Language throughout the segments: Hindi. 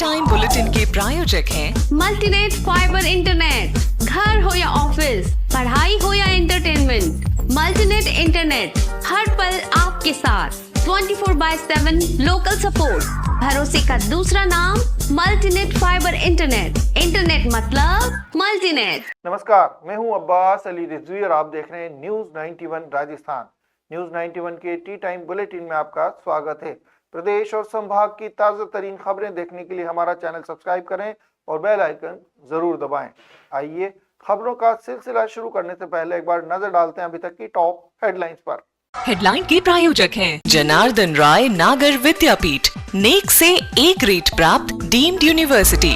टाइम बुलेटिन के प्रायोजक हैं मल्टीनेट फाइबर इंटरनेट। घर हो या ऑफिस, पढ़ाई हो या एंटरटेनमेंट, मल्टीनेट इंटरनेट हर पल आपके साथ। 24/7 लोकल सपोर्ट, भरोसे का दूसरा नाम मल्टीनेट फाइबर इंटरनेट। इंटरनेट मतलब मल्टीनेट। नमस्कार, मैं हूं अब्बास अली रिजवी और आप देख रहे हैं न्यूज 91 राजस्थान। न्यूज 91 के टी टाइम बुलेटिन में आपका स्वागत है। प्रदेश और संभाग की ताज़ा तरीन खबरें देखने के लिए हमारा चैनल सब्सक्राइब करें और बेल आइकन जरूर दबाएं। आइए खबरों का सिलसिला शुरू करने से पहले एक बार नजर डालते हैं अभी तक की टॉप हेडलाइंस पर। हेडलाइन के प्रायोजक हैं जनार्दन राय नागर विद्यापीठ, नेक से ए ग्रेड प्राप्त डीम्ड यूनिवर्सिटी।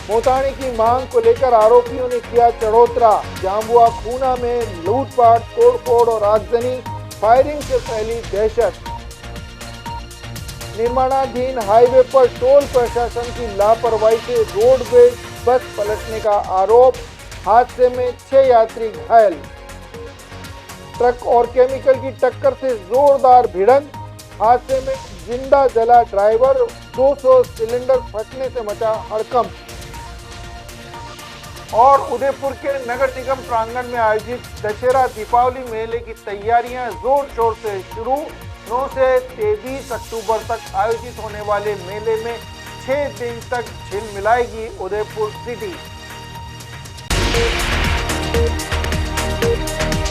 मोताणी की मांग को लेकर आरोपियों ने किया चढ़ोतरा। जाम्बुआ खूना में लूटपाट, तोड़फोड़ और आगजनी, फायरिंग से फैली दहशत। निर्माणाधीन हाईवे पर टोल प्रशासन की लापरवाही से रोडवेज बस पलटने का आरोप। हादसे में 6 यात्री घायल। ट्रक और केमिकल की टक्कर से जोरदार भिड़ंत। हादसे में जिंदा जला ड्राइवर। 200 सिलेंडर फटने से मचा हड़कंप। और उदयपुर के नगर निगम प्रांगण में आयोजित दशहरा दीपावली मेले की तैयारियां जोर शोर से शुरू। 9 से 23 अक्टूबर तक आयोजित होने वाले मेले में 6 दिन तक झिलमिलाएगी उदयपुर सिटी।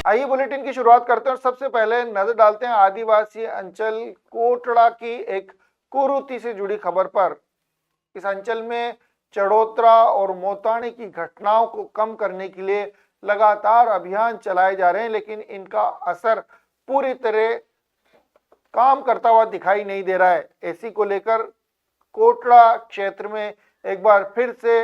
आइए बुलेटिन की शुरुआत करते हैं और सबसे पहले नजर डालते हैं आदिवासी अंचल कोटड़ा की एक कुरीति से जुड़ी खबर पर। इस अंचल में चढ़ोतरा और मोताणी की घटनाओं को कम करने के लिए लगातार अभियान चलाए जा रहे हैं, लेकिन इनका असर पूरी तरह काम करता हुआ दिखाई नहीं दे रहा है। इसी को लेकर कोटड़ा क्षेत्र में एक बार फिर से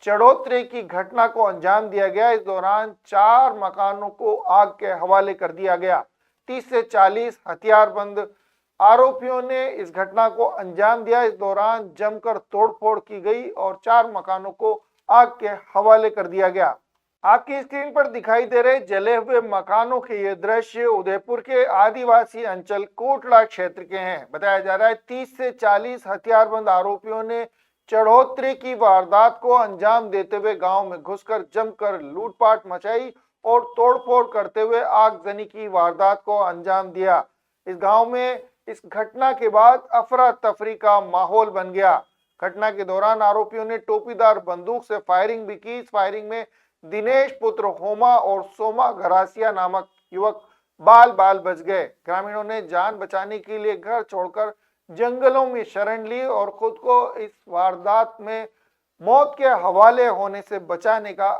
चढ़ोतरे की घटना को अंजाम दिया गया। इस दौरान 4 मकानों को आग के हवाले कर दिया गया। 30 से 40 हथियारबंद आरोपियों ने इस घटना को अंजाम दिया। इस दौरान जमकर तोड़फोड़ की गई और 4 मकानों को आग के हवाले कर दिया गया। आपकी स्क्रीन पर दिखाई दे रहे जले हुए मकानों के ये दृश्य उदयपुर के आदिवासी अंचल कोटड़ा क्षेत्र के हैं। बताया जा रहा है 30 से 40 हथियारबंद आरोपियों ने चढ़ोतरी की वारदात को अंजाम देते हुए गांव में घुसकर जमकर लूटपाट मचाई और तोड़फोड़ करते हुए आगजनी की वारदात को अंजाम दिया। इस गांव में इस घटना के बाद अफरा तफरी का माहौल बन गया। घटना के दौरान आरोपियों ने टोपीदार बंदूक से फायरिंग भी की। इस फायरिंग में दिनेश पुत्र होमा और सोमा घरासिया नामक युवक बाल बाल बच गए। ग्रामीणों ने जान बचाने के लिए घर छोड़कर जंगलों में शरण ली और खुद को इस वारदात में मौत के हवाले होने से बचाने का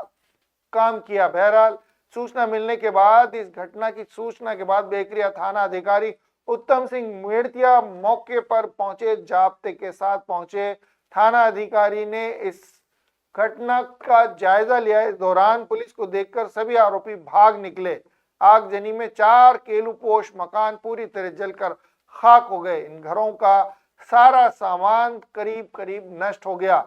काम किया। बहरहाल सूचना मिलने के बाद इस घटना की सूचना के बाद बेकरिया थाना अधिकारी उत्तम सिंह मेड़तिया मौके पर पहुंचे, जाब्ते के साथ पहुंचे। थाना अधिकारी ने इस घटना का जायजा लिया। इस दौरान पुलिस को देखकर सभी आरोपी भाग निकले। आगजनी में 4 केलूपोश मकान पूरी तरह जलकर खाक हो गए। इन घरों का सारा सामान करीब करीब नष्ट हो गया।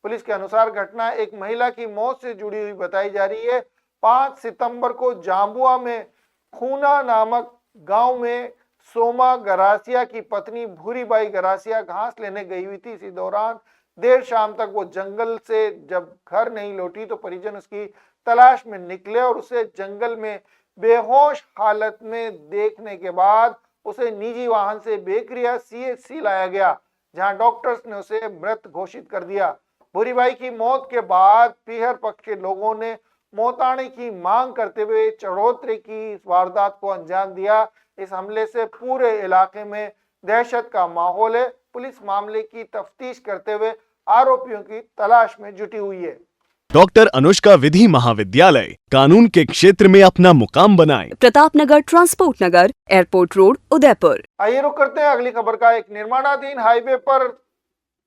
पुलिस के अनुसार घटना एक महिला की मौत से जुड़ी हुई बताई जा रही है। 5 सितंबर को जाम्बुआ में खूना नामक गांव में सोमा गरासिया की पत्नी भूरीबाई गरासिया घास लेने गई हुई थी। इसी दौरान देर शाम तक वो जंगल से जब घर नहीं लौटी तो परिजन उसकी तलाश में निकले और उसे जंगल में बेहोश हालत में देखने के बाद उसे निजी वाहन से बेकरिया CHC लाया गया, जहां डॉक्टर्स ने उसे मृत घोषित कर दिया। भूरीबाई की मौत के बाद पीहर पक्ष के लोगों ने मोताणी की मांग करते हुए चढ़ोतरी की इस वारदात को अंजाम दिया। इस हमले से पूरे इलाके में दहशत का माहौल है। पुलिस मामले की तफ्तीश करते हुए आरोपियों की तलाश में जुटी हुई है। डॉक्टर अनुष्का विधि महाविद्यालय, कानून के क्षेत्र में अपना मुकाम बनाएं। प्रताप नगर, ट्रांसपोर्ट नगर, एयरपोर्ट रोड, उदयपुर। आइए रुक करते हैं अगली खबर का। एक निर्माणाधीन हाईवे पर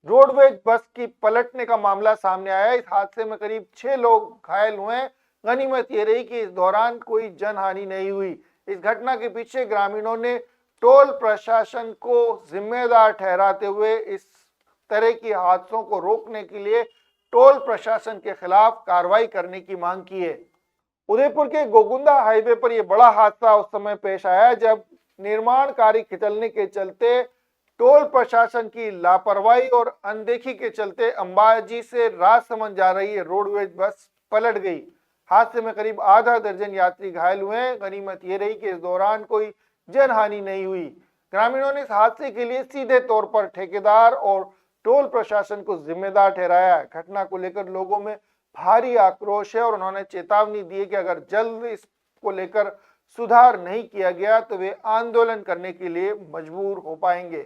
रोडवेज बस की पलटने का मामला सामने आया। इस हादसे में करीब 6 लोग घायल हुए। गनीमत ये रही कि इस दौरान कोई जनहानि नहीं हुई। इस घटना के पीछे ग्रामीणों ने टोल प्रशासन को जिम्मेदार ठहराते हुए इस तरह की हादसों को रोकने के लिए टोल प्रशासन के खिलाफ कार्रवाई करने की मांग की है। उदयपुर के गोगुंदा हाईवे पर यह बड़ा हादसा उस समय पेश आया जब निर्माण कार्य खिंचलने के चलते टोल प्रशासन की लापरवाही और अनदेखी के चलते अंबाजी से राजसमंद जा रही है रोडवेज बस पलट गई। हादसे में करीब आधा दर्जन यात्री घायल हुए हैं। गनीमत ये रही कि इस दौरान कोई जनहानि नहीं हुई। ग्रामीणों ने इस हादसे के लिए सीधे तौर पर ठेकेदार और टोल प्रशासन को जिम्मेदार ठहराया है। घटना को लेकर लोगों में भारी आक्रोश है और उन्होंने चेतावनी दी है कि अगर जल्द इसको लेकर सुधार नहीं किया गया तो वे आंदोलन करने के लिए मजबूर हो पाएंगे।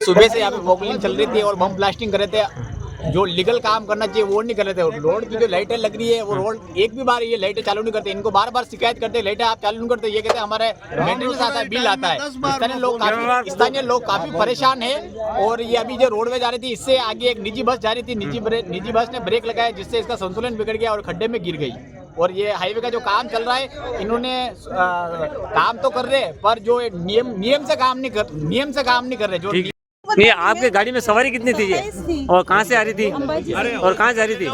सुबह से यहाँ पे वॉकलिंग चल रही थी और बम ब्लास्टिंग कर रहे थे। जो लीगल काम करना चाहिए वो नहीं कर रहे थे। और रोड की जो लाइटें लग रही है वो रोड एक भी बार ये लाइटें चालू नहीं करते। इनको बार बार शिकायत करते लाइटें आप चालू नहीं करते। ये कहते हमारे मेंटेनेंस आता है, बिल आता है। स्थानीय लोग काफी परेशान है। और ये अभी जो रोडवेज जा रही थी इससे आगे एक निजी बस जा रही थी। निजी बस ने ब्रेक लगाया जिससे इसका संतुलन बिगड़ गया और खड्डे में गिर गई। और ये हाईवे का जो काम चल रहा है इन्होंने काम तो कर रहे हैं पर जो नियम से काम नहीं कर रहे। जो नहीं, आपके गाड़ी में सवारी कितनी थी ये और कहाँ से आ रही थी और कहाँ जा रही थी?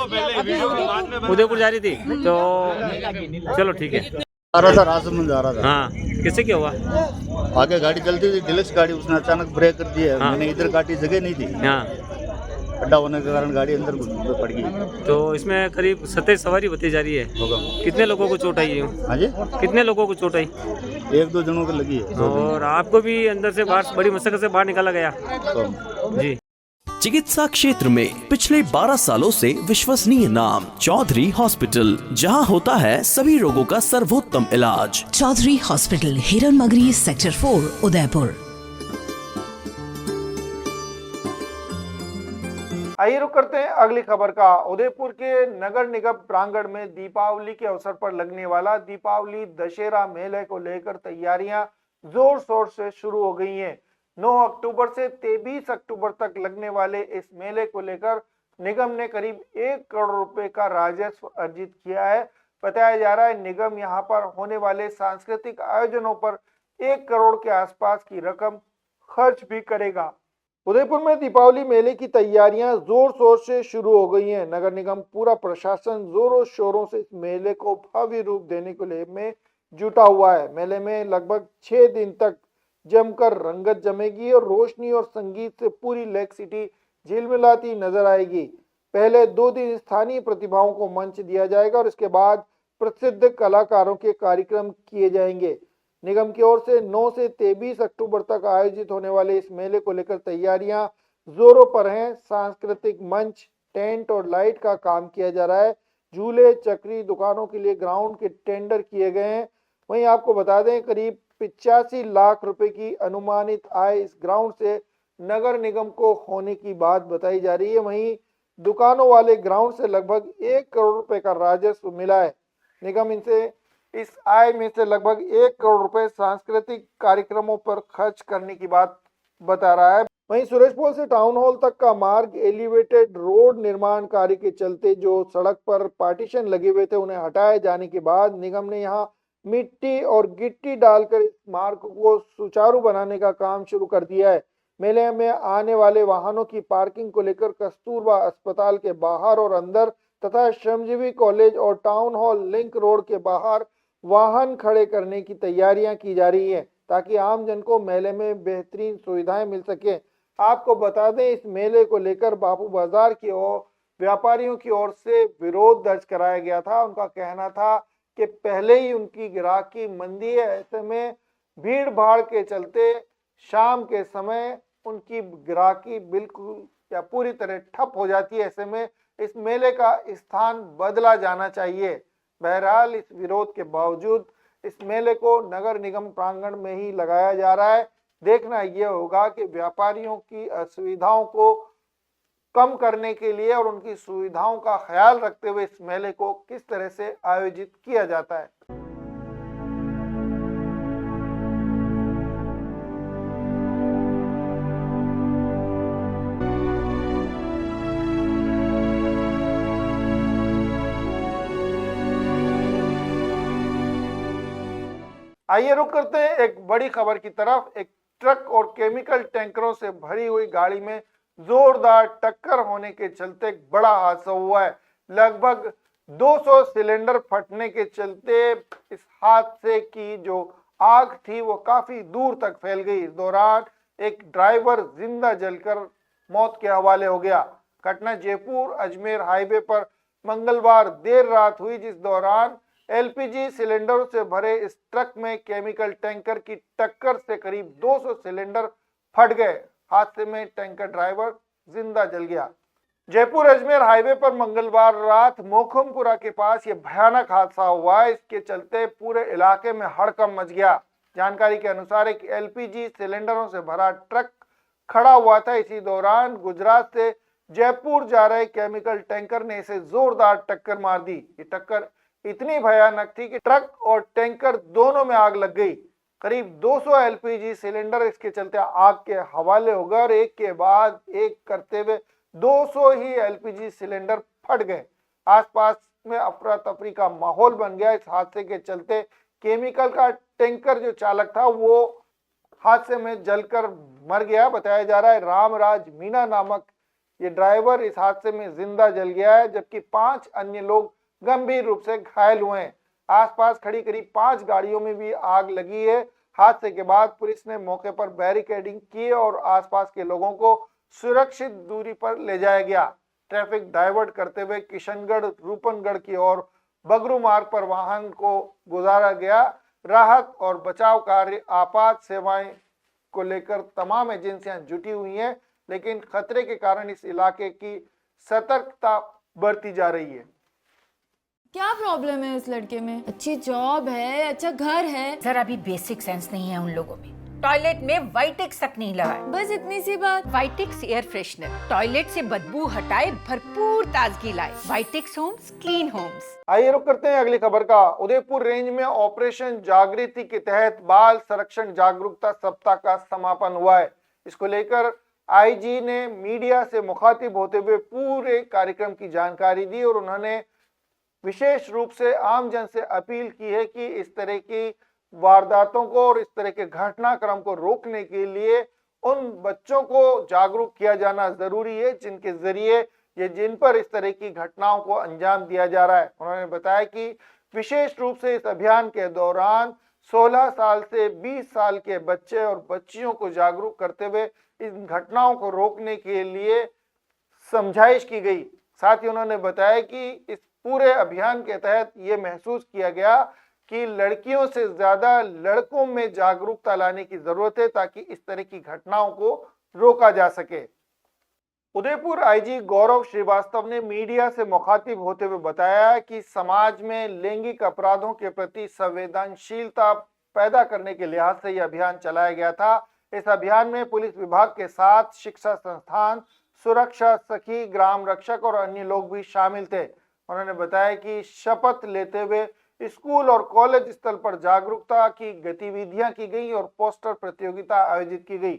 उदयपुर जा रही थी। तो चलो ठीक है। आ रहा था, राजसमंद जा रहा था। हाँ, किससे क्या हुआ? आगे गाड़ी चलती थी, डिलक्स गाड़ी, उसने अचानक ब्रेक कर दिया। हाँ। मैंने इधर काटी, जगह नहीं थी। हाँ, खड्डा होने के कारण गाड़ी अंदर पड़ गई। तो इसमें करीब 27 सवारी बताई जा रही है। होगा। कितने लोगों को चोट आई है? हाँ जी, कितने लोगों को चोट आई? 1-2 जनों को लगी है। और आपको भी अंदर से बाहर बड़ी मशक्कत से बाहर निकाला गया? जी। चिकित्सा क्षेत्र में पिछले 12 सालों से विश्वसनीय नाम चौधरी हॉस्पिटल, जहां होता है सभी रोगों का सर्वोत्तम इलाज। चौधरी हॉस्पिटल, हिरन मगरी, सेक्टर 4, उदयपुर। आइए रुक करते हैं अगली खबर का। उदयपुर के नगर निगम प्रांगण में दीपावली के अवसर पर लगने वाला दीपावली दशहरा मेले को लेकर तैयारियां जोर शोर से शुरू हो गई हैं। 9 अक्टूबर से 23 अक्टूबर तक लगने वाले इस मेले को लेकर निगम ने करीब 1 करोड़ रुपए का राजस्व अर्जित किया है। बताया जा रहा है निगम यहां पर होने वाले सांस्कृतिक आयोजनों पर 1 करोड़ के आसपास की रकम खर्च भी करेगा। उदयपुर में दीपावली मेले की तैयारियां जोर शोर से शुरू हो गई हैं। नगर निगम पूरा प्रशासन जोरों शोरों से इस मेले को भव्य रूप देने के लिए में जुटा हुआ है। मेले में लगभग 6 दिन तक जमकर रंगत जमेगी और रोशनी और संगीत से पूरी लेक सिटी झिलमिलाती नजर आएगी। पहले 2 दिन स्थानीय प्रतिभाओं को मंच दिया जाएगा और इसके बाद प्रसिद्ध कलाकारों के कार्यक्रम किए जाएंगे। निगम की ओर से 9 से 23 अक्टूबर तक आयोजित होने वाले इस मेले को लेकर तैयारियां जोरों पर हैं। सांस्कृतिक मंच, टेंट और लाइट का काम किया जा रहा है। झूले, चक्री, दुकानों के लिए ग्राउंड के टेंडर किए गए हैं। वहीं आपको बता दें करीब 85 लाख रुपए की अनुमानित आय इस ग्राउंड से नगर निगम को होने की बात बताई जा रही है। वहीं दुकानों वाले ग्राउंड से लगभग 1 करोड़ रुपए का राजस्व मिला है। निगम इनसे इस आय में से लगभग 1 करोड़ रुपए सांस्कृतिक कार्यक्रमों पर खर्च करने की बात बता रहा है। वहीं सुरेशपोल से टाउन हॉल तक का मार्ग एलिवेटेड रोड निर्माण कार्य के चलते जो सड़क पर पार्टीशन लगे हुए थे उन्हें हटाए जाने के बाद निगम ने यहां मिट्टी और गिट्टी डालकर इस मार्ग को सुचारू बनाने का काम शुरू कर दिया है। मेले में आने वाले वाहनों की पार्किंग को लेकर कस्तूरबा अस्पताल के बाहर और अंदर तथा श्रमजीवी कॉलेज और टाउन हॉल लिंक रोड के बाहर वाहन खड़े करने की तैयारियां की जा रही हैं ताकि आम जन को मेले में बेहतरीन सुविधाएं मिल सके। आपको बता दें इस मेले को लेकर बापू बाजार की ओर व्यापारियों की ओर से विरोध दर्ज कराया गया था। उनका कहना था कि पहले ही उनकी ग्राहकी मंदी है, ऐसे में भीड़ भाड़ के चलते शाम के समय उनकी ग्राहकी बिल्कुल या पूरी तरह ठप हो जाती है। ऐसे में इस मेले का स्थान बदला जाना चाहिए। बहरहाल इस विरोध के बावजूद इस मेले को नगर निगम प्रांगण में ही लगाया जा रहा है। देखना यह होगा कि व्यापारियों की असुविधाओं को कम करने के लिए और उनकी सुविधाओं का ख्याल रखते हुए इस मेले को किस तरह से आयोजित किया जाता है। आइए रुक करते हैं एक बड़ी खबर की तरफ। एक ट्रक और केमिकल टैंकरों से भरी हुई गाड़ी में जोरदार टक्कर होने के चलते एक बड़ा हादसा हुआ है। लगभग 200 सिलेंडर फटने के चलते इस हादसे की जो आग थी वो काफी दूर तक फैल गई। इस दौरान एक ड्राइवर जिंदा जलकर मौत के हवाले हो गया। घटना जयपुर अजमेर हाईवे पर मंगलवार देर रात हुई, जिस दौरान एलपीजी सिलेंडरों से भरे इस ट्रक में केमिकल टैंकर की टक्कर से करीब 200 सिलेंडर फट गए। हादसे में टैंकर ड्राइवर जिंदा जल गया। जयपुर अजमेर हाईवे पर मंगलवार रात मोखमपुरा के पास यह भयानक हादसा हुआ। इसके चलते पूरे इलाके में हड़कंप मच गया। जानकारी के अनुसार एक एलपीजी सिलेंडरों से भरा ट्रक खड़ा हुआ था। इसी दौरान गुजरात से जयपुर जा रहे केमिकल टैंकर ने इसे जोरदार टक्कर मार दी। ये टक्कर इतनी भयानक थी कि ट्रक और टैंकर दोनों में आग लग गई। करीब 200 एलपीजी सिलेंडर इसके चलते आग के हवाले हो गए और एक के बाद एक करते हुए 200 ही एलपीजी सिलेंडर फट गए। आसपास में अफरा तफरी का माहौल बन गया। इस हादसे के चलते केमिकल का टैंकर जो चालक था वो हादसे में जलकर मर गया। बताया जा रहा है रामराज मीना नामक ये ड्राइवर इस हादसे में जिंदा जल गया है, जबकि 5 अन्य लोग गंभीर रूप से घायल हुए हैं। आसपास खड़ी करीब 5 गाड़ियों में भी आग लगी है। हादसे के बाद पुलिस ने मौके पर बैरिकेडिंग की और आसपास के लोगों को सुरक्षित दूरी पर ले जाया गया। ट्रैफिक डाइवर्ट करते हुए किशनगढ़ रूपनगढ़ की ओर बगरू मार्ग पर वाहन को गुजारा गया। राहत और बचाव कार्य, आपात सेवाएं को लेकर तमाम एजेंसियां जुटी हुई हैं, लेकिन खतरे के कारण इस इलाके की सतर्कता बरती जा रही है। क्या प्रॉब्लम है इस लड़के में? अच्छी जॉब है, अच्छा घर है, सर अभी बेसिक सेंस नहीं है उन लोगों में। टॉयलेट में वाइटेक्स तक नहीं लगा है। बस इतनी सी बात। वाइटेक्स एयर फ्रेशनर टॉयलेट से बदबू हटाए, भरपूर ताजगी लाए। वाइटेक्स होम्स, क्लीन होम्स। आइए रुक करते हैं अगली खबर का। उदयपुर रेंज में ऑपरेशन जागृति के तहत बाल संरक्षण जागरूकता सप्ताह का समापन हुआ है। इसको लेकर आईजी ने मीडिया से मुखातिब होते हुए पूरे कार्यक्रम की जानकारी दी और उन्होंने विशेष रूप से आम जन से अपील की है कि इस तरह की वारदातों को और इस तरह के घटनाक्रम को रोकने के लिए उन बच्चों को जागरूक किया जाना जरूरी है जिनके जरिए ये जिन पर इस तरह की घटनाओं को अंजाम दिया जा रहा है। उन्होंने बताया कि विशेष रूप से इस अभियान के दौरान 16 साल से 20 साल के बच्चे और बच्चियों को जागरूक करते हुए इन घटनाओं को रोकने के लिए समझाइश की गई। साथ ही उन्होंने बताया कि इस पूरे अभियान के तहत ये महसूस किया गया कि लड़कियों से ज्यादा लड़कों में जागरूकता लाने की जरूरत है ताकि इस तरह की घटनाओं को रोका जा सके। उदयपुर आईजी गौरव श्रीवास्तव ने मीडिया से मुखातिब होते हुए बताया कि समाज में लैंगिक अपराधों के प्रति संवेदनशीलता पैदा करने के लिहाज से यह अभियान चलाया गया था। इस अभियान में पुलिस विभाग के साथ शिक्षा संस्थान, सुरक्षा सखी, ग्राम रक्षक और अन्य लोग भी शामिल थे। उन्होंने बताया कि शपथ लेते हुए स्कूल और कॉलेज स्तर पर जागरूकता की गतिविधियां की गई और पोस्टर प्रतियोगिता आयोजित की गई।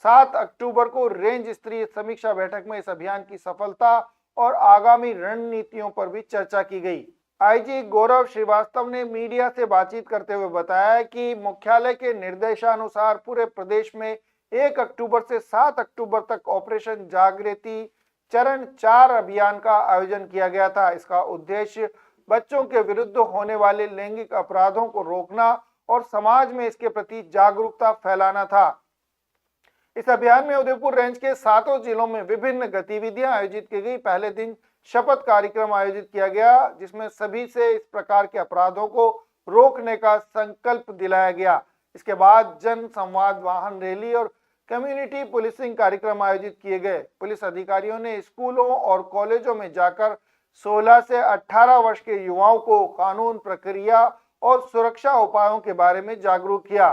7 अक्टूबर को रेंज स्तरीय समीक्षा बैठक में इस अभियान की सफलता और आगामी रणनीतियों पर भी चर्चा की गई। आईजी गौरव श्रीवास्तव ने मीडिया से बातचीत करते हुए बताया कि मुख्यालय के निर्देशानुसार पूरे प्रदेश में 1 अक्टूबर से 7 अक्टूबर तक ऑपरेशन जागृति चरण 4 अभियान का आयोजन किया गया था। इसका उद्देश्य बच्चों के विरुद्ध होने वाले लैंगिक अपराधों को रोकना और समाज में इसके प्रति जागरूकता फैलाना था। इस अभियान में उदयपुर रेंज के 7 जिलों में विभिन्न गतिविधियां आयोजित की गई। पहले दिन शपथ कार्यक्रम आयोजित किया गया जिसमें सभी से इस प्रकार के अपराधों को रोकने का संकल्प दिलाया गया। इसके बाद जन संवाद, वाहन रैली और कम्युनिटी पुलिसिंग कार्यक्रम आयोजित किए गए। पुलिस अधिकारियों ने स्कूलों और कॉलेजों में जाकर 16 से 18 वर्ष के युवाओं को कानून प्रक्रिया और सुरक्षा उपायों के बारे में जागरूक किया।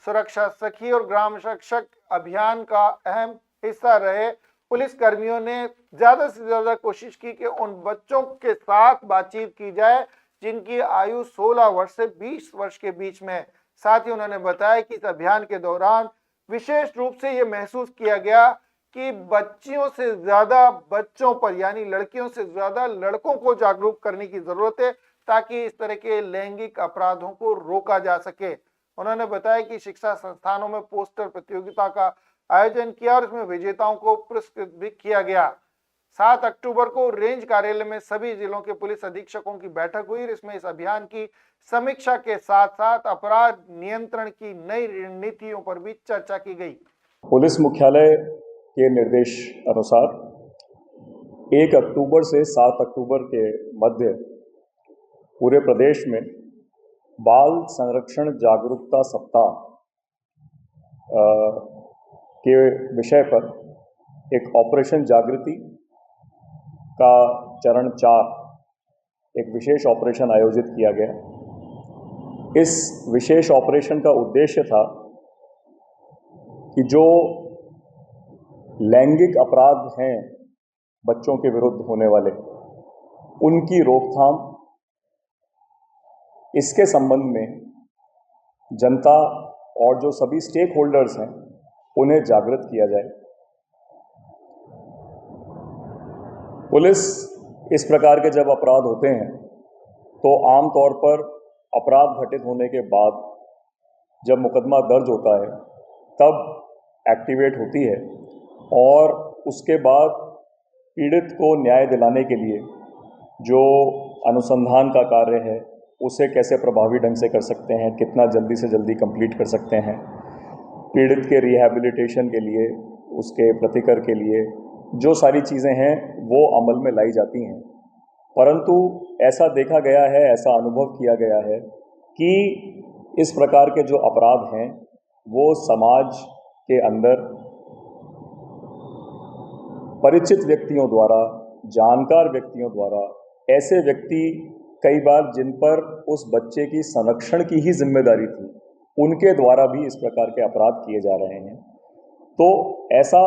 सुरक्षा सखी और ग्राम रक्षक अभियान का अहम हिस्सा रहे। पुलिस कर्मियों ने ज्यादा से ज्यादा कोशिश की कि उन बच्चों के साथ बातचीत की जाए जिनकी आयु 16 वर्ष से 20 वर्ष के बीच में। साथ ही उन्होंने बताया कि इस अभियान के दौरान विशेष रूप से ये महसूस किया गया कि बच्चियों से ज्यादा बच्चों पर यानी लड़कियों से ज्यादा लड़कों को जागरूक करने की जरूरत है ताकि इस तरह के लैंगिक अपराधों को रोका जा सके। उन्होंने बताया कि शिक्षा संस्थानों में पोस्टर प्रतियोगिता का आयोजन किया और इसमें विजेताओं को पुरस्कृत भी किया गया। 7 अक्टूबर को रेंज कार्यालय में सभी जिलों के पुलिस अधीक्षकों की बैठक हुई। इसमें इस अभियान की समीक्षा के साथ साथ अपराध नियंत्रण की नई रणनीतियों पर भी चर्चा की गई। पुलिस मुख्यालय के निर्देश अनुसार 1 अक्टूबर से 7 अक्टूबर के मध्य पूरे प्रदेश में बाल संरक्षण जागरूकता सप्ताह के विषय पर एक ऑपरेशन जागृति का चरण 4 एक विशेष ऑपरेशन आयोजित किया गया। इस विशेष ऑपरेशन का उद्देश्य था कि जो लैंगिक अपराध हैं बच्चों के विरुद्ध होने वाले, उनकी रोकथाम, इसके संबंध में जनता और जो सभी स्टेक होल्डर्स हैं उन्हें जागृत किया जाए। पुलिस इस प्रकार के जब अपराध होते हैं तो आमतौर पर अपराध घटित होने के बाद जब मुकदमा दर्ज होता है तब एक्टिवेट होती है और उसके बाद पीड़ित को न्याय दिलाने के लिए जो अनुसंधान का कार्य है उसे कैसे प्रभावी ढंग से कर सकते हैं, कितना जल्दी से जल्दी कंप्लीट कर सकते हैं, पीड़ित के रिहैबिलिटेशन के लिए, उसके प्रतिकर के लिए जो सारी चीज़ें हैं वो अमल में लाई जाती हैं। परंतु ऐसा देखा गया है, ऐसा अनुभव किया गया है कि इस प्रकार के जो अपराध हैं वो समाज के अंदर परिचित व्यक्तियों द्वारा, जानकार व्यक्तियों द्वारा, ऐसे व्यक्ति कई बार जिन पर उस बच्चे की संरक्षण की ही जिम्मेदारी थी, उनके द्वारा भी इस प्रकार के अपराध किए जा रहे हैं। तो ऐसा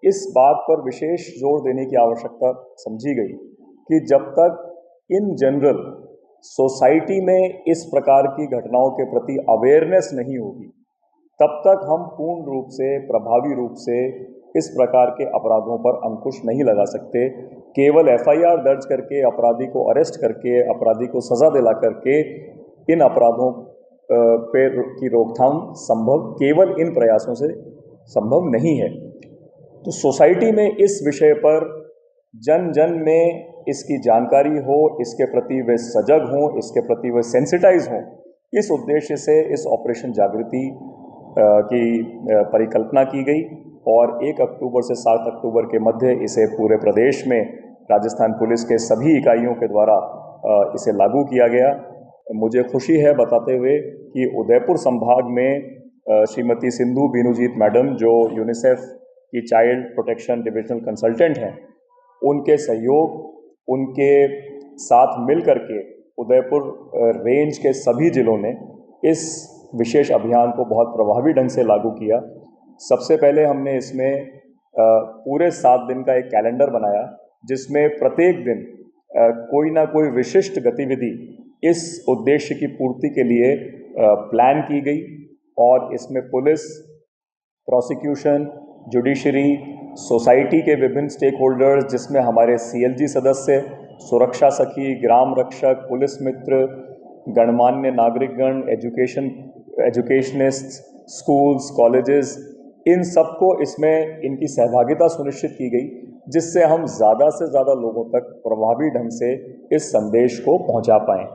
इस बात पर विशेष जोर देने की आवश्यकता समझी गई कि जब तक इन जनरल सोसाइटी में इस प्रकार की घटनाओं के प्रति अवेयरनेस नहीं होगी, तब तक हम पूर्ण रूप से, प्रभावी रूप से इस प्रकार के अपराधों पर अंकुश नहीं लगा सकते। केवल FIR दर्ज करके, अपराधी को अरेस्ट करके, अपराधी को सज़ा दिला करके इन अपराधों पर की रोकथाम संभव केवल इन प्रयासों से संभव नहीं है। तो सोसाइटी में इस विषय पर जन जन में इसकी जानकारी हो, इसके प्रति वे सजग हों, इसके प्रति वे सेंसिटाइज हों, इस उद्देश्य से इस ऑपरेशन जागृति की परिकल्पना की गई और 1 अक्टूबर से 7 अक्टूबर के मध्य इसे पूरे प्रदेश में राजस्थान पुलिस के सभी इकाइयों के द्वारा इसे लागू किया गया। मुझे खुशी है बताते हुए कि उदयपुर संभाग में श्रीमती सिंधु बीनूजीत मैडम, जो यूनिसेफ की चाइल्ड प्रोटेक्शन डिविजनल कंसल्टेंट हैं, उनके सहयोग, उनके साथ मिल करके उदयपुर रेंज के सभी जिलों ने इस विशेष अभियान को बहुत प्रभावी ढंग से लागू किया। सबसे पहले हमने इसमें पूरे 7 दिन का एक कैलेंडर बनाया जिसमें प्रत्येक दिन कोई ना कोई विशिष्ट गतिविधि इस उद्देश्य की पूर्ति के लिए प्लान की गई और इसमें पुलिस, प्रोसिक्यूशन, जुडिशरी, सोसाइटी के विभिन्न स्टेक होल्डर्स जिसमें हमारे CLG सदस्य, सुरक्षा सखी, ग्राम रक्षक, पुलिस मित्र, गणमान्य नागरिकगण, एजुकेशनिस्ट, स्कूल्स, कॉलेजेस, इन सबको इसमें इनकी सहभागिता सुनिश्चित की गई जिससे हम ज़्यादा से ज़्यादा लोगों तक प्रभावी ढंग से इस संदेश को पहुंचा पाएँ।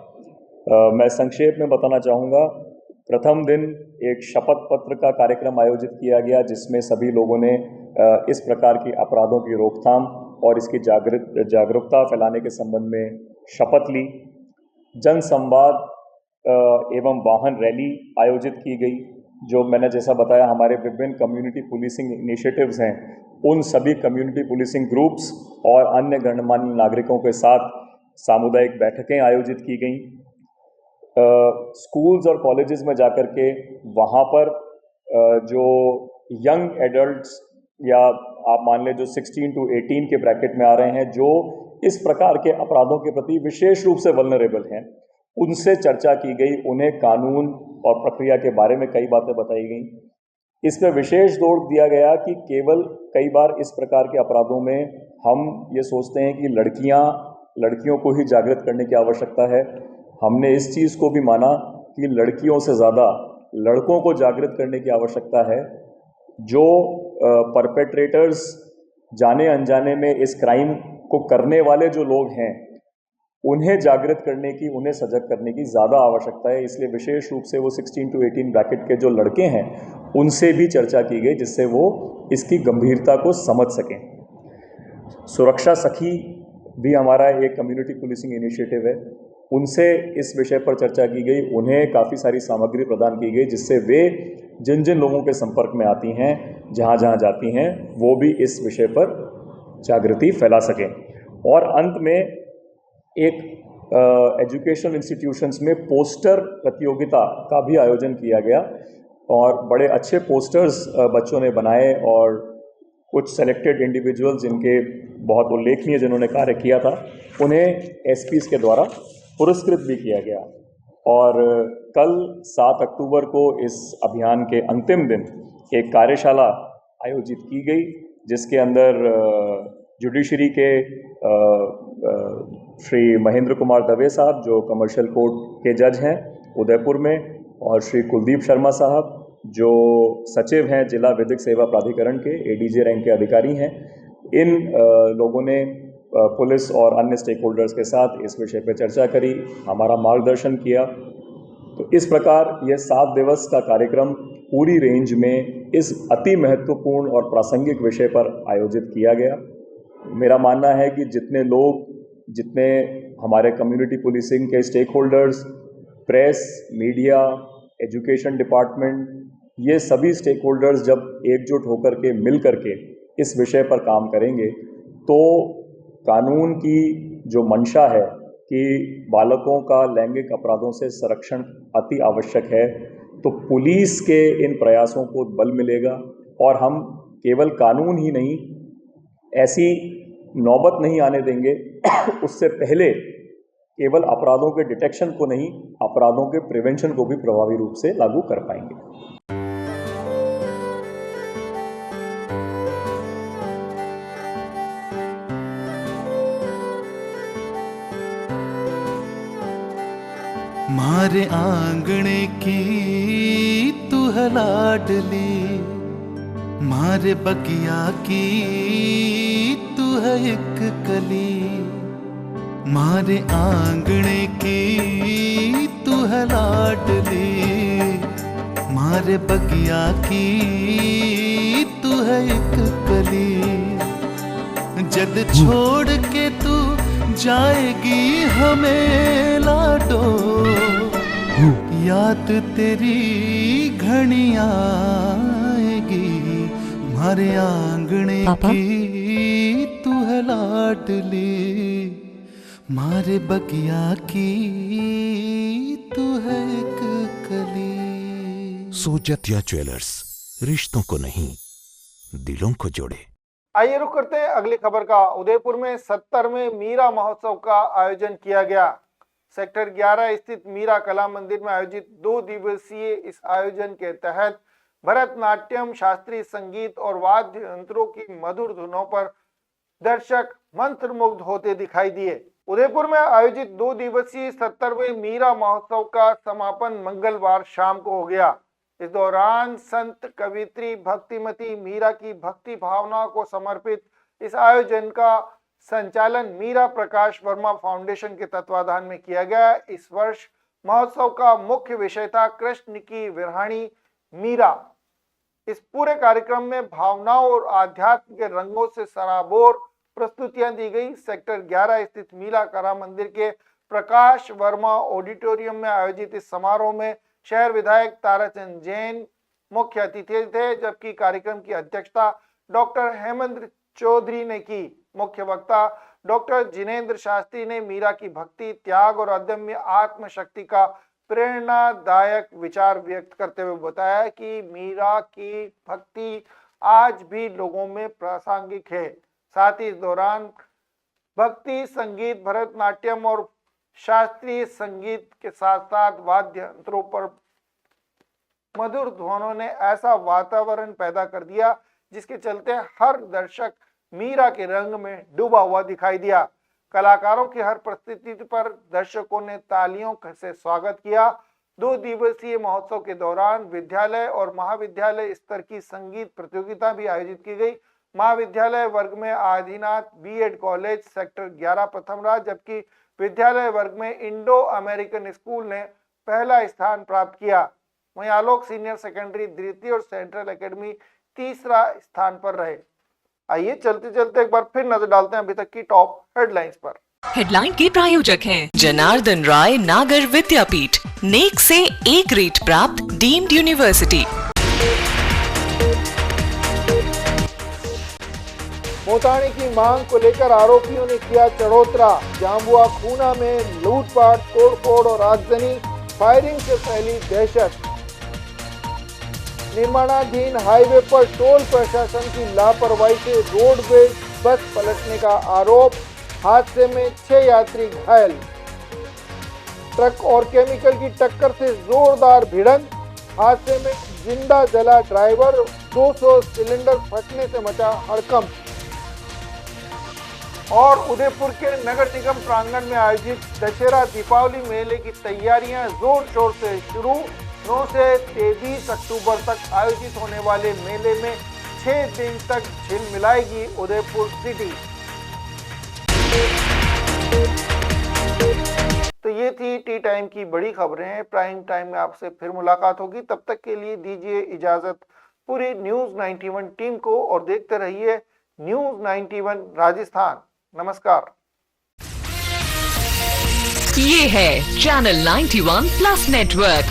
मैं संक्षेप में बताना चाहूँगा, प्रथम दिन एक शपथ पत्र का कार्यक्रम आयोजित किया गया जिसमें सभी लोगों ने इस प्रकार की अपराधों की रोकथाम और इसकी जागरूकता फैलाने के संबंध में शपथ ली। जन संवाद एवं वाहन रैली आयोजित की गई, जो मैंने जैसा बताया हमारे विभिन्न कम्युनिटी पुलिसिंग इनिशिएटिव्स हैं, उन सभी कम्युनिटी पुलिसिंग ग्रुप्स और अन्य गणमान्य नागरिकों के साथ सामुदायिक बैठकें आयोजित की गईं। स्कूल्स और कॉलेजेस में जाकर के वहाँ पर जो यंग एडल्ट्स या आप मान लें जो 16 to 18 के ब्रैकेट में आ रहे हैं, जो इस प्रकार के अपराधों के प्रति विशेष रूप से वल्नरेबल हैं, उनसे चर्चा की गई। उन्हें कानून और प्रक्रिया के बारे में कई बातें बताई गई। इसमें विशेष जोर दिया गया कि केवल कई बार इस प्रकार के अपराधों में हम ये सोचते हैं कि लड़कियों को ही जागृत करने की आवश्यकता है। हमने इस चीज़ को भी माना कि लड़कियों से ज़्यादा लड़कों को जागृत करने की आवश्यकता है। जो परपेट्रेटर्स जाने अनजाने में इस क्राइम को करने वाले जो लोग हैं उन्हें जागृत करने की, उन्हें सजग करने की ज़्यादा आवश्यकता है। इसलिए विशेष रूप से वो 16 to 18 ब्रैकेट के जो लड़के हैं उनसे भी चर्चा की गई, जिससे वो इसकी गंभीरता को समझ सकें। सुरक्षा सखी भी हमारा एक कम्युनिटी पुलिसिंग इनिशिएटिव है, उनसे इस विषय पर चर्चा की गई। उन्हें काफ़ी सारी सामग्री प्रदान की गई जिससे वे जिन जिन लोगों के संपर्क में आती हैं, जहाँ जहाँ जाती हैं, वो भी इस विषय पर जागृति फैला सकें। और अंत में एक एजुकेशनल इंस्टीट्यूशंस में पोस्टर प्रतियोगिता का भी आयोजन किया गया और बड़े अच्छे पोस्टर्स बच्चों ने बनाए और कुछ सेलेक्टेड इंडिविजुअल्स जिनके बहुत उल्लेखनीय जिन्होंने कार्य किया था उन्हें एसपीज के द्वारा पुरस्कृत भी किया गया। और कल 7 अक्टूबर को इस अभियान के अंतिम दिन एक कार्यशाला आयोजित की गई जिसके अंदर जुडिशरी के श्री महेंद्र कुमार दवे साहब जो कमर्शियल कोर्ट के जज हैं उदयपुर में, और श्री कुलदीप शर्मा साहब जो सचिव हैं जिला विधिक सेवा प्राधिकरण के, एडीजे रैंक के अधिकारी हैं, इन लोगों ने पुलिस और अन्य स्टेक होल्डर्स के साथ इस विषय पर चर्चा करी, हमारा मार्गदर्शन किया। तो इस प्रकार यह 7 दिवस का कार्यक्रम पूरी रेंज में इस अति महत्वपूर्ण और प्रासंगिक विषय पर आयोजित किया गया। मेरा मानना है कि जितने हमारे कम्युनिटी पुलिसिंग के stakeholders, press, media, education department, ये सभी स्टेक होल्डर्स जब एकजुट होकर के मिल करके इस विषय पर काम करेंगे तो कानून की जो मंशा है कि बालकों का लैंगिक अपराधों से संरक्षण अति आवश्यक है, तो पुलिस के इन प्रयासों को बल मिलेगा और हम केवल कानून ही नहीं, ऐसी नौबत नहीं आने देंगे उससे पहले केवल अपराधों के डिटेक्शन को नहीं, अपराधों के प्रिवेंशन को भी प्रभावी रूप से लागू कर पाएंगे। मारे आंगणे की तू है लाडली, मारे बगिया की तू है एक कली, मारे आंगणे की तू है लाडली, मारे बगिया की तू है एक कली, जद छोड़ के तू जाएगी हमें लाडो, याद तेरी घनी आएगी, मारे आंगणे की तू है लाडली, मारे बगिया की तू है एक कली। सोजतिया ज्वेलर्स, रिश्तों को नहीं दिलों को जोड़े। आइए रुक करते हैं अगली खबर का। उदयपुर में 70वें मीरा महोत्सव का आयोजन किया गया। सेक्टर 11 स्थित मीरा कला मंदिर में आयोजित 2 दिवसीय इस आयोजन के तहत भरतनाट्यम, शास्त्रीय संगीत और वाद्य यंत्रों की मधुर धुनों पर दर्शक मंत्रमुग्ध होते दिखाई दिए। उदयपुर में आयोजित 2 दिवसीय 70वें मीरा महोत्सव का समापन मंगलवार शाम को हो गया। इस दौरान संत कवित्री भक्तिमती मीरा की भक्ति भावना को समर्पित इस आयोजन का संचालन मीरा प्रकाश वर्मा फाउंडेशन के तत्वाधान में किया गया। इस वर्ष महोत्सव का मुख्य विषय था कृष्ण की विरहाणी मीरा। इस पूरे कार्यक्रम में भावनाओं और आध्यात्म के रंगों से सराबोर प्रस्तुतियां दी गई। सेक्टर 11 स्थित मीरा कला मंदिर के प्रकाश वर्मा ऑडिटोरियम में आयोजित इस समारोह में शहर विधायक ताराचंद जैन मुख्य अतिथि थे, जबकि कार्यक्रम की अध्यक्षता डॉक्टर हेमंत चौधरी ने की। मुख्य वक्ता डॉक्टर जिनेंद्र शास्त्री ने मीरा की भक्ति, त्याग और अदम्य आत्मशक्ति का प्रेरणादायक विचार व्यक्त करते हुए बताया कि मीरा की भक्ति आज भी लोगों में प्रासंगिक है। साथ ही इस दौरान भक्ति संगीत, भरतनाट्यम और शास्त्रीय संगीत के साथ साथ वाद्य यंत्रों पर मधुर ध्वनों ने ऐसा वातावरण पैदा कर दिया जिसके चलते हर दर्शक मीरा के रंग में डूबा हुआ दिखाई दिया। कलाकारों की हर प्रस्तुति पर दर्शकों ने तालियों से स्वागत किया। 2 दिवसीय महोत्सव के दौरान विद्यालय और महाविद्यालय स्तर की संगीत प्रतियोगिता भी आयोजित की गई। महाविद्यालय वर्ग में आदिनाथ बीएड कॉलेज सेक्टर 11 प्रथम रहा, जबकि विद्यालय वर्ग में इंडो अमेरिकन स्कूल ने पहला स्थान प्राप्त किया। वहीं आलोक सीनियर सेकेंडरी द्वितीय और सेंट्रल एकेडमी तीसरा स्थान पर रहे। आइए चलते चलते एक बार फिर नजर डालते हैं अभी तक की टॉप हेडलाइंस पर। हेडलाइन के प्रायोजक हैं जनार्दन राय नागर विद्यापीठ, नेक से ए ग्रेड प्राप्त डीम्ड यूनिवर्सिटी। मोताणी की मांग को लेकर आरोपियों ने किया चढ़ोतरा। जाम्बुआ खूना में लूटपाट, तोड़फोड़ और आगजनी, फायरिंग से फैली दहशत। निर्माणाधीन हाईवे पर टोल प्रशासन की लापरवाही से रोडवेज बस पलटने का आरोप। हादसे में 6 यात्री घायल। ट्रक और केमिकल की टक्कर से जोरदार भिड़ंत। हादसे में जिंदा जला ड्राइवर। 200 सिलेंडर फटने से मचा हड़कंप। और उदयपुर के नगर निगम प्रांगण में आयोजित दशहरा दीपावली मेले की तैयारियां जोर शोर से शुरू। 9 से 23 अक्टूबर तक आयोजित होने वाले मेले में 6 दिन तक झिलमिलाएगी उदयपुर सिटी। तो ये थी टी टाइम की बड़ी खबरें। प्राइम टाइम में आपसे फिर मुलाकात होगी, तब तक के लिए दीजिए इजाजत पूरी न्यूज 91 टीम को और देखते रहिए न्यूज 91 राजस्थान। नमस्कार। ये है चैनल 91 प्लस नेटवर्क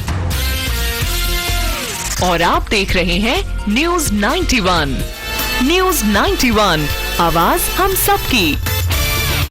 और आप देख रहे हैं न्यूज 91। न्यूज 91, आवाज हम सबकी।